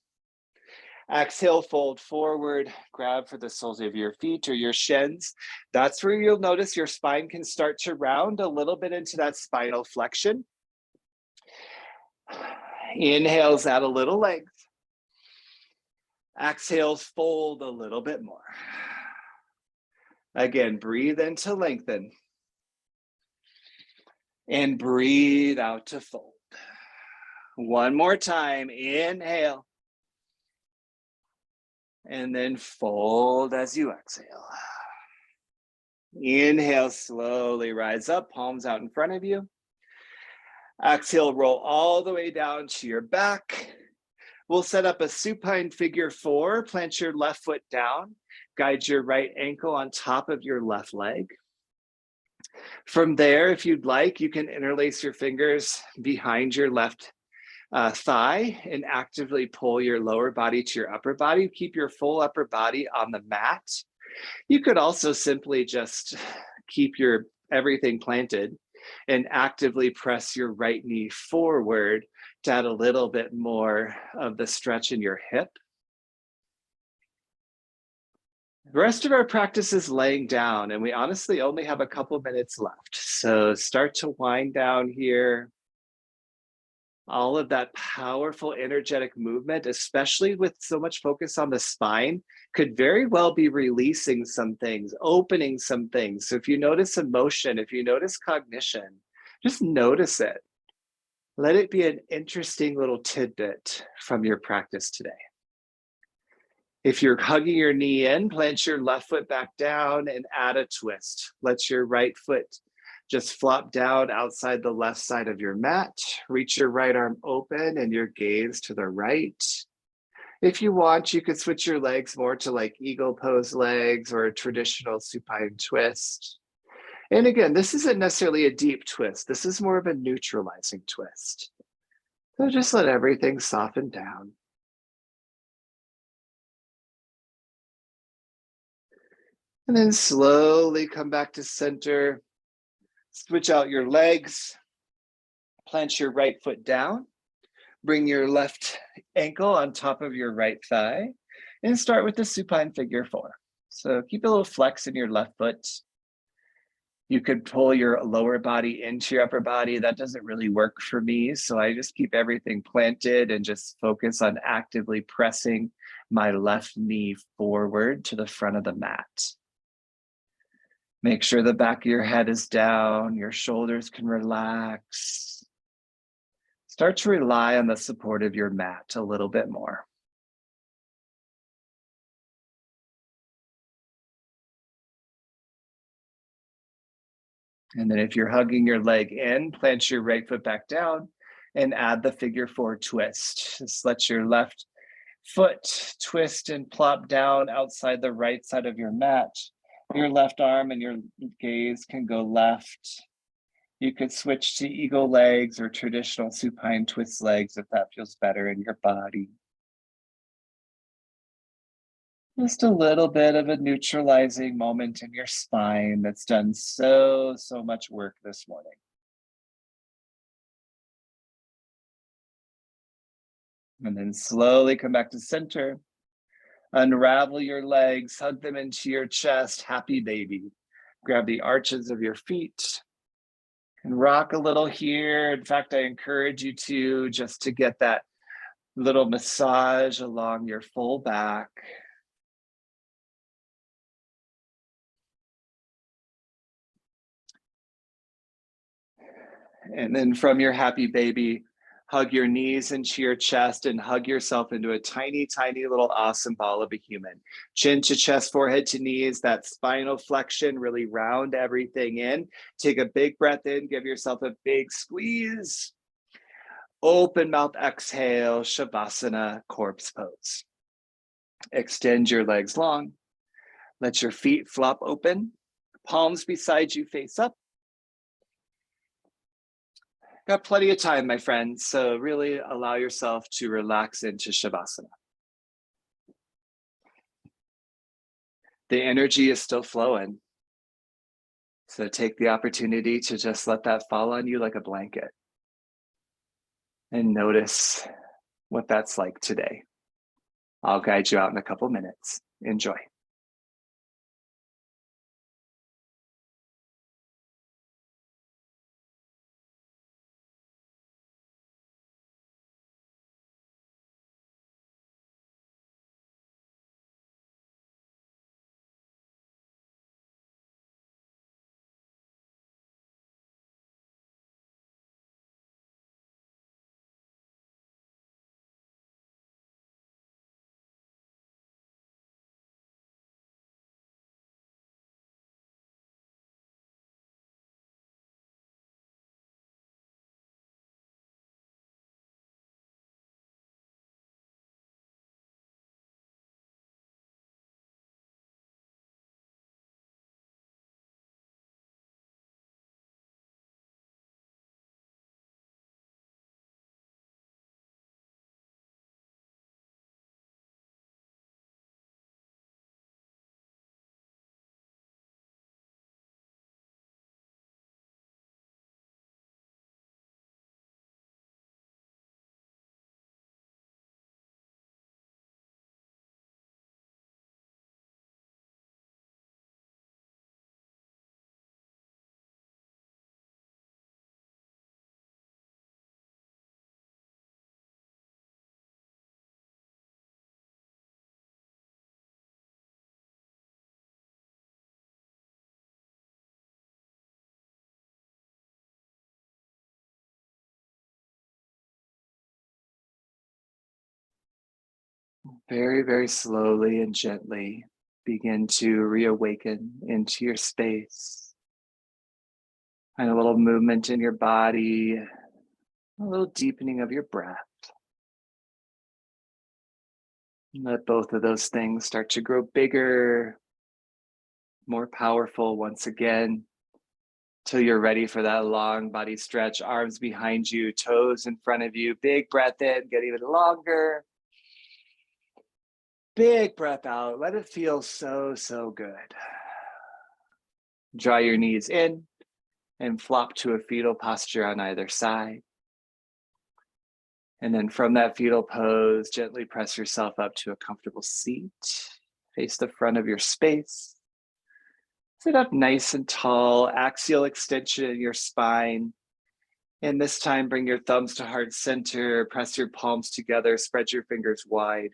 Exhale, fold forward, grab for the soles of your feet or your shins. That's where you'll notice your spine can start to round a little bit into that spinal flexion. Inhales, add a little length. Exhales, fold a little bit more. Again, breathe in to lengthen. And breathe out to fold. One more time, inhale. And then fold as you exhale. Inhale, slowly rise up, palms out in front of you. Exhale, roll all the way down to your back. We'll set up a supine figure 4. Plant your left foot down. Guide your right ankle on top of your left leg. From there, if you'd like, you can interlace your fingers behind your left thigh and actively pull your lower body to your upper body. Keep your full upper body on the mat. You could also simply just keep your everything planted and actively press your right knee forward to add a little bit more of the stretch in your hip. The rest of our practice is laying down, and we honestly only have a couple minutes left. So start to wind down here. All of that powerful energetic movement, especially with so much focus on the spine, could very well be releasing some things, opening some things. So if you notice emotion, if you notice cognition, just notice it. Let it be an interesting little tidbit from your practice today. If you're hugging your knee in, plant your left foot back down and add a twist. Let your right foot just flop down outside the left side of your mat. Reach your right arm open and your gaze to the right. If you want, you could switch your legs more to like eagle pose legs or a traditional supine twist. And again, this isn't necessarily a deep twist. This is more of a neutralizing twist. So just let everything soften down. And then slowly come back to center. Switch out your legs. Plant your right foot down. Bring your left ankle on top of your right thigh and start with the supine figure 4. So keep a little flex in your left foot. You could pull your lower body into your upper body. That doesn't really work for me. So I just keep everything planted and just focus on actively pressing my left knee forward to the front of the mat. Make sure the back of your head is down, your shoulders can relax. Start to rely on the support of your mat a little bit more. And then if you're hugging your leg in, plant your right foot back down and add the figure 4 twist. Just let your left foot twist and plop down outside the right side of your mat. Your left arm and your gaze can go left. You could switch to eagle legs or traditional supine twist legs if that feels better in your body. Just a little bit of a neutralizing moment in your spine that's done so much work this morning. And then slowly come back to center. Unravel your legs, hug them into your chest, happy baby. Grab the arches of your feet and rock a little here. In fact, I encourage you to just to get that little massage along your full back. And then from your happy baby, hug your knees into your chest and hug yourself into a tiny, tiny little awesome ball of a human. Chin to chest, forehead to knees, that spinal flexion, really round everything in. Take a big breath in, give yourself a big squeeze. Open mouth exhale, Shavasana, corpse pose. Extend your legs long. Let your feet flop open. Palms beside you face up. Got plenty of time, my friends, so really allow yourself to relax into Shavasana. The energy is still flowing, so take the opportunity to just let that fall on you like a blanket and notice what that's like today. I'll guide you out in a couple minutes. Enjoy. Very, very slowly and gently begin to reawaken into your space. And a little movement in your body, a little deepening of your breath. Let both of those things start to grow bigger, more powerful once again, till you're ready for that long body stretch, arms behind you, toes in front of you. Big breath in, get even longer. Big breath out, let it feel so good. Draw your knees in and flop to a fetal posture on either side. And then from that fetal pose, gently press yourself up to a comfortable seat. Face the front of your space. Sit up nice and tall, axial extension in your spine. And this time, bring your thumbs to heart center, press your palms together, spread your fingers wide.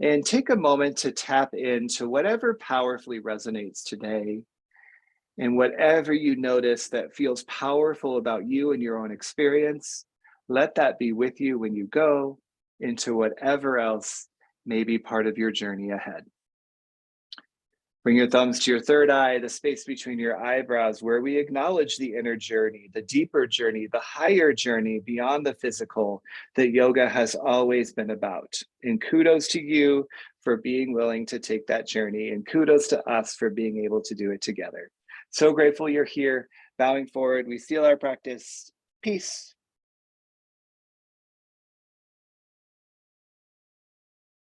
And take a moment to tap into whatever powerfully resonates today. And whatever you notice that feels powerful about you and your own experience, let that be with you when you go into whatever else may be part of your journey ahead. Bring your thumbs to your third eye, the space between your eyebrows, where we acknowledge the inner journey, the deeper journey, the higher journey beyond the physical that yoga has always been about. And kudos to you for being willing to take that journey, and kudos to us for being able to do it together. So grateful you're here. Bowing forward, we seal our practice. Peace.